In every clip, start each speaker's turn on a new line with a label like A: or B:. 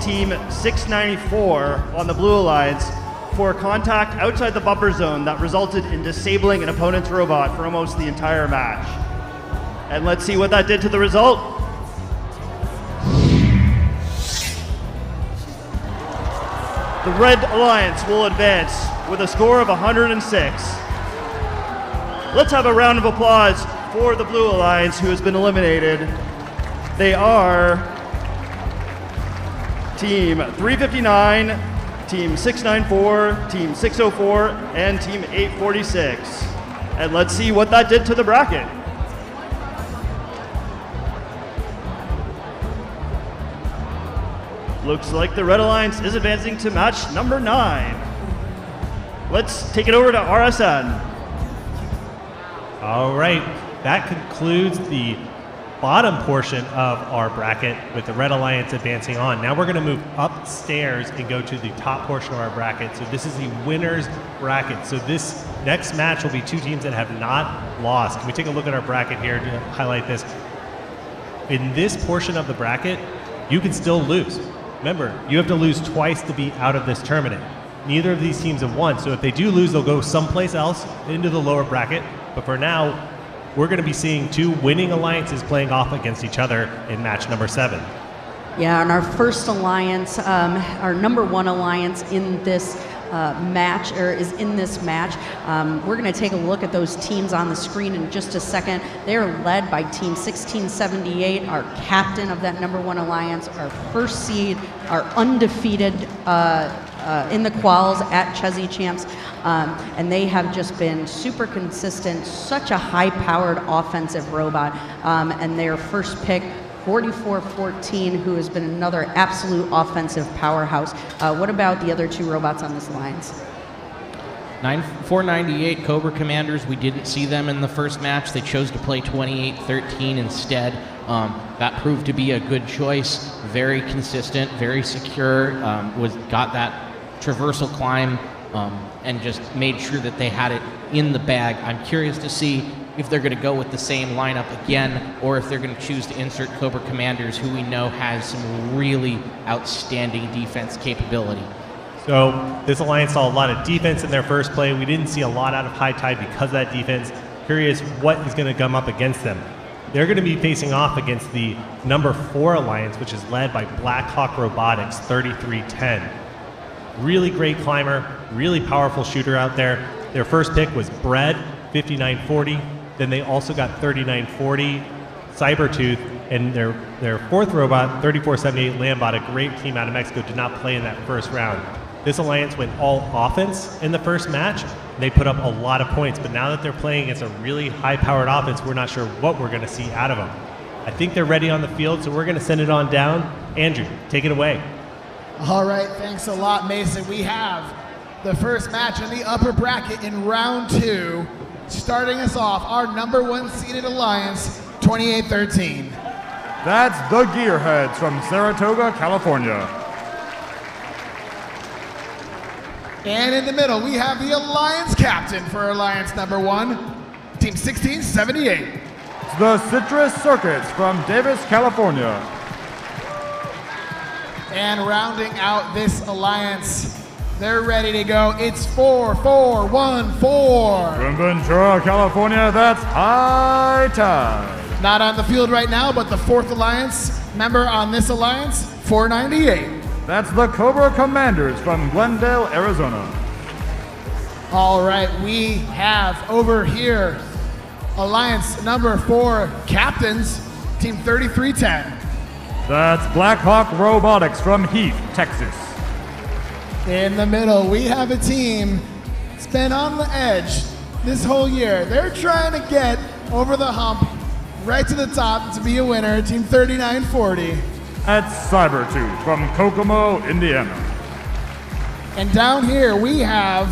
A: Team 694 on the Blue Alliance for contact outside the bumper zone that resulted in disabling an opponent's robot for almost the entire match. And let's see what that did to the result. The Red Alliance will advance with a score of 106. Let's have a round of applause for the Blue Alliance, who has been eliminated. They are Team 359, Team 694, Team 604, and Team 846. And let's see what that did to the bracket. Looks like the Red Alliance is advancing to match number 9. Let's take it over to RSN.
B: All right, that concludes the bottom portion of our bracket with the Red Alliance advancing on. Now we're going to move upstairs and go to the top portion of our bracket. So this is the winner's bracket. So this next match will be two teams that have not lost. Can we take a look at our bracket here to highlight this? In this portion of the bracket, you can still lose. Remember, you have to lose twice to be out of this tournament. Neither of these teams have won, so if they do lose, they'll go someplace else into the lower bracket. But for now, we're going to be seeing two winning alliances playing off against each other in match number 7.
C: Yeah, and our first alliance, our number 1 alliance in this match, or is in this match. We're going to take a look at those teams on the screen in just a second. They are led by Team 1678, our captain of that number 1 alliance, our first seed, our undefeated in the quals at Chezy Champs. And they have just been super consistent, such a high-powered offensive robot. And their first pick, 4414, who has been another absolute offensive powerhouse. What about the other 2 robots on this alliance?
D: 498 Cobra Commanders, we didn't see them in the first match. They chose to play 2813 instead. That proved to be a good choice. Very consistent, very secure, got that traversal climb, and just made sure that they had it in the bag. I'm curious to see if they're going to go with the same lineup again, or if they're going to choose to insert Cobra Commanders, who we know has some really outstanding defense capability.
B: So this alliance saw a lot of defense in their first play. We didn't see a lot out of High Tide because of that defense. Curious what is going to come up against them. They're going to be facing off against the number 4 alliance, which is led by Blackhawk Robotics, 3310. Really great climber, really powerful shooter out there. Their first pick was Bread, 5940. Then they also got 3940, Cybertooth, and their 4th robot, 3478 Lambot, a great team out of Mexico, did not play in that first round. This alliance went all offense in the first match. They put up a lot of points, but now that they're playing against a really high-powered offense, we're not sure what we're going to see out of them. I think they're ready on the field, so we're going to send it on down. Andrew, take it away.
E: All right, thanks a lot, Mason. We have the first match in the upper bracket in round 2. Starting us off, our number 1 seeded alliance, 2813.
F: That's the Gearheads from Saratoga, California.
E: And in the middle, we have the alliance captain for alliance number 1, Team 1678.
F: It's the Citrus Circuits from Davis, California.
E: And rounding out this alliance, they're ready to go. It's 4414.
F: From Ventura, California, that's High Tide.
E: Not on the field right now, but the 4th alliance member on this alliance, 498.
F: That's the Cobra Commanders from Glendale, Arizona.
E: All right, we have over here alliance number 4 captains, Team 3310.
F: That's Blackhawk Robotics from Heath, Texas.
E: In the middle, we have a team that's been on the edge this whole year. They're trying to get over the hump, right to the top to be a winner, Team 3940.
F: That's Cybertooth from Kokomo, Indiana.
E: And down here, we have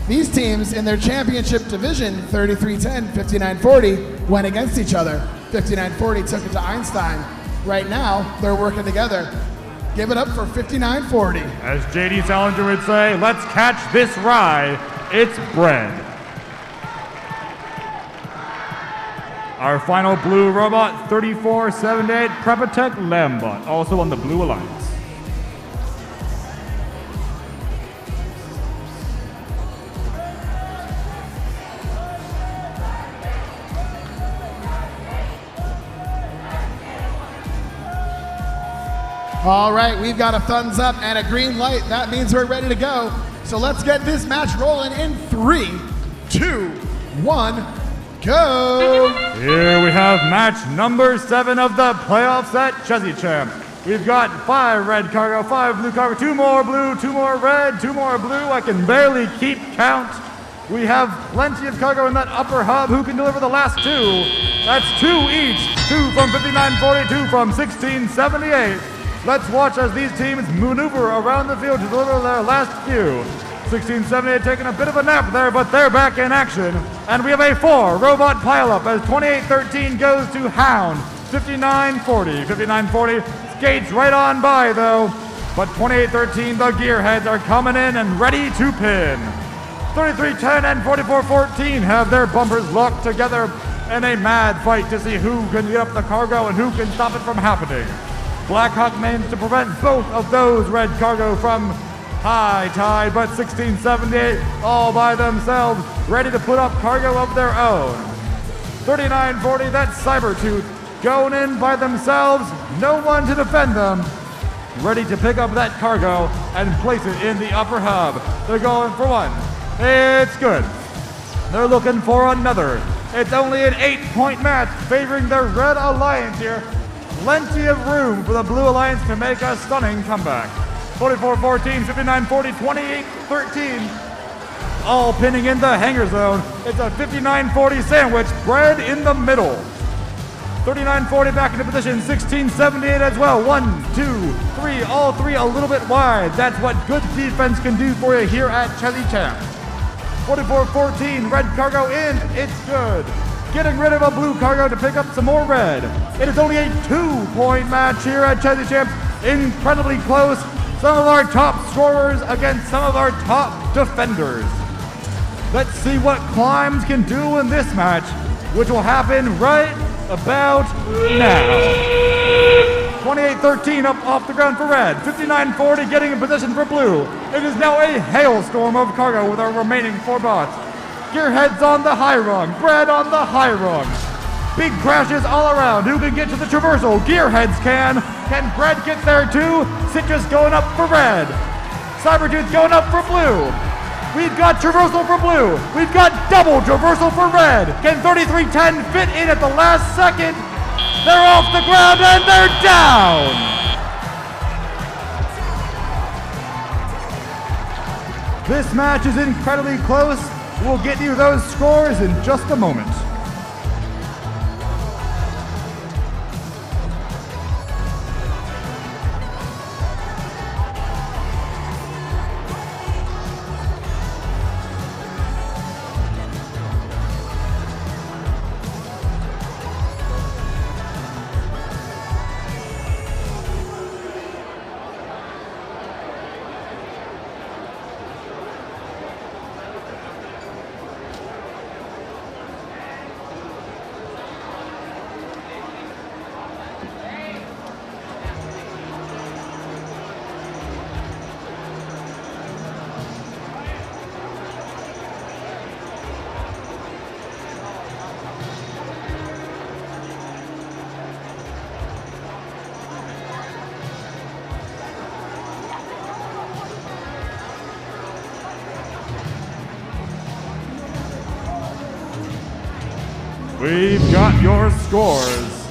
E: these teams in their championship division, 3310, 5940, went against each other. 5940 took it to Einstein. Right now, they're working together. Give it up for 5940.
F: As J.D. Salinger would say, let's catch this rye. It's bread. Our final blue robot, 3478 Prepotech Lambot, also on the Blue Alliance.
E: All right, we've got a thumbs up and a green light. That means we're ready to go. So let's get this match rolling in 3, 2, 1, go.
F: Here we have match number 7 of the playoffs at Chezy Champ. We've got 5 red cargo, 5 blue cargo, 2 more blue, 2 more red, 2 more blue. I can barely keep count. We have plenty of cargo in that upper hub. Who can deliver the last 2? That's 2 each. 2 from 5940, 2 from 1678. Let's watch as these teams maneuver around the field to deliver their last few. 1678 taking a bit of a nap there, but they're back in action. And we have a 4 robot pileup as 2813 goes to Hound. 5940. 5940 skates right on by though. But 2813, the gearheads are coming in and ready to pin. 3310 and 4414 have their bumpers locked together in a mad fight to see who can get up the cargo and who can stop it from happening. Blackhawk managed to prevent both of those red cargo from high tide, but 1678 all by themselves, ready to put up cargo of their own. 3940, that's Cybertooth, going in by themselves, no one to defend them, ready to pick up that cargo and place it in the upper hub. They're going for 1. It's good. They're looking for another. It's only an 8-point match favoring the Red Alliance here. Plenty of room for the Blue Alliance to make a stunning comeback. 44-14, 59-40, 28-13. All pinning in the hanger zone. It's a 59-40 sandwich, bread in the middle. 39-40 back into position, 16-78 as well. 1, 2, 3, all 3 a little bit wide. That's what good defense can do for you here at Chezy Champ. 44-14, red cargo in, it's good. Getting rid of a blue cargo to pick up some more red. It is only a 2-point match here at Chezy Champ. Incredibly close. Some of our top scorers against some of our top defenders. Let's see what Climbs can do in this match, which will happen right about now. 28-13 up off the ground for red. 59-40 getting in position for blue. It is now a hailstorm of cargo with our remaining 4 bots. Gearheads on the high rung, bread on the high rung. Big crashes all around. Who can get to the traversal? Gearheads can. Can bread get there too? Citrus going up for red. Cybertooth going up for blue. We've got traversal for blue. We've got double traversal for red. Can 3310 fit in at the last second? They're off the ground and they're down. This match is incredibly close. We'll get you those scores in just a moment. We've got your scores.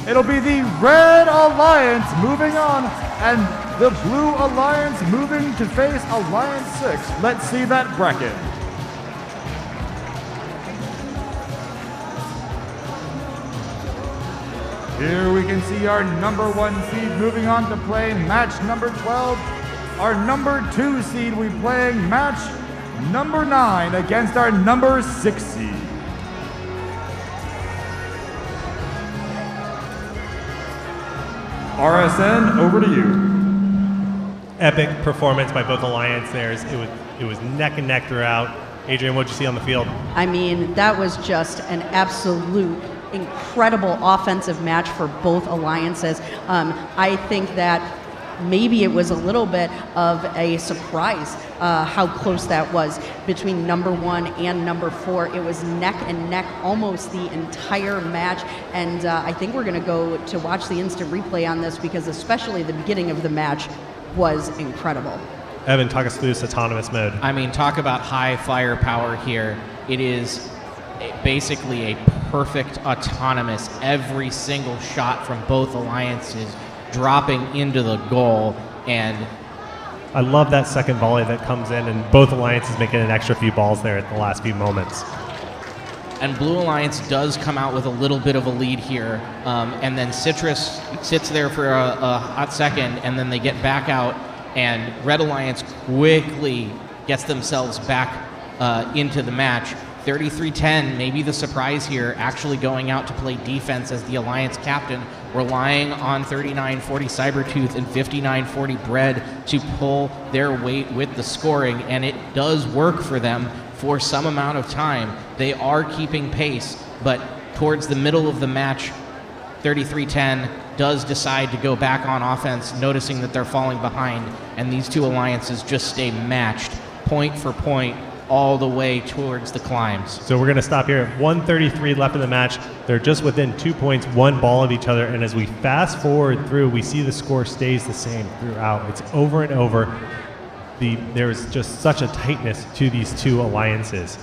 F: It'll be the Red Alliance moving on and the Blue Alliance moving to face Alliance 6. Let's see that bracket. Here we can see our number 1 seed moving on to play match number 12. Our number 2 seed will be playing match number 9 against our number 6 seed. RSN, over to you.
B: Epic performance by both alliances. It was neck and neck throughout. Adrian, what'd you see on the field?
C: I mean, that was just an absolute incredible offensive match for both alliances. I think that maybe it was a little bit of a surprise how close that was between number 1 and number 4. It was neck and neck almost the entire match, and I think we're going to go to watch the instant replay on this because especially the beginning of the match was incredible.
B: Evan, talk us through this autonomous mode.
D: I mean, talk about high firepower here. It is basically a perfect autonomous, every single shot from both alliances dropping into the goal, and
B: I love that second volley that comes in, and both alliances making an extra few balls there at the last few moments.
D: And Blue Alliance does come out with a little bit of a lead here, and then Citrus sits there for a hot second, and then they get back out, and Red Alliance quickly gets themselves back into the match. 33-10, maybe the surprise here, actually going out to play defense as the Alliance captain, relying on 3940 Cybertooth and 5940 Bread to pull their weight with the scoring, and it does work for them for some amount of time. They are keeping pace, but towards the middle of the match, 33-10 does decide to go back on offense, noticing that they're falling behind, and these two alliances just stay matched, point for point, all the way towards the climbs.
B: So we're going to stop here at 1:33 left in the match. They're just within 2 points, 1 ball of each other, and as we fast forward through, we see the score stays the same throughout. It's over and over. There's just such a tightness to these two alliances.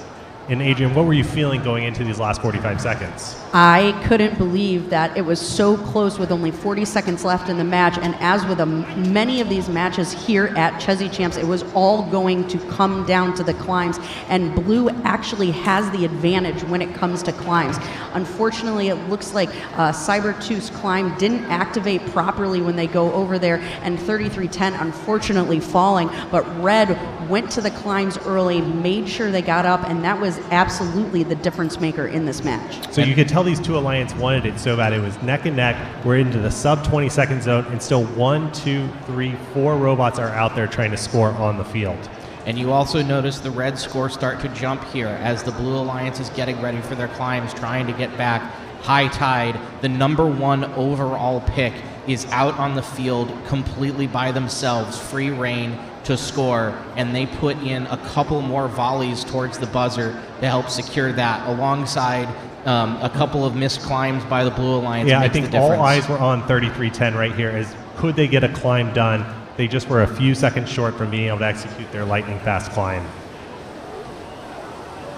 B: And Adrian, what were you feeling going into these last 45 seconds?
C: I couldn't believe that it was so close with only 40 seconds left in the match, and as with many of these matches here at Chezy Champs, it was all going to come down to the climbs, and Blue actually has the advantage when it comes to climbs. Unfortunately, it looks like Cybertooth's climb didn't activate properly when they go over there, and 3310 unfortunately falling, but Red went to the climbs early, made sure they got up, and that was absolutely the difference maker in this match.
B: So you could tell these two alliances wanted it so bad. It was neck and neck. We're into the sub 20 second zone, and still 1, 2, 3, 4 robots are out there trying to score on the field.
D: And you also notice the red score start to jump here as the Blue Alliance is getting ready for their climbs, trying to get back. High Tide, the #1 overall pick, is out on the field completely by themselves, free reign to score, and they put in a couple more volleys towards the buzzer to help secure that, alongside a couple of missed climbs by the Blue Alliance.
B: Yeah, I think all eyes were on 3310 right here, as could they get a climb done? They just were a few seconds short from being able to execute their lightning fast climb.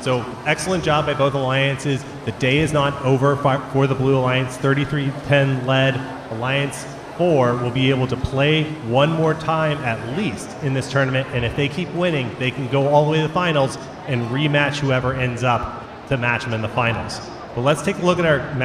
B: So excellent job by both alliances. The day is not over for the Blue Alliance. 3310 led. Alliance 4 will be able to play one more time at least in this tournament, and if they keep winning, they can go all the way to the finals and rematch whoever ends up to match them in the finals. But let's take a look at our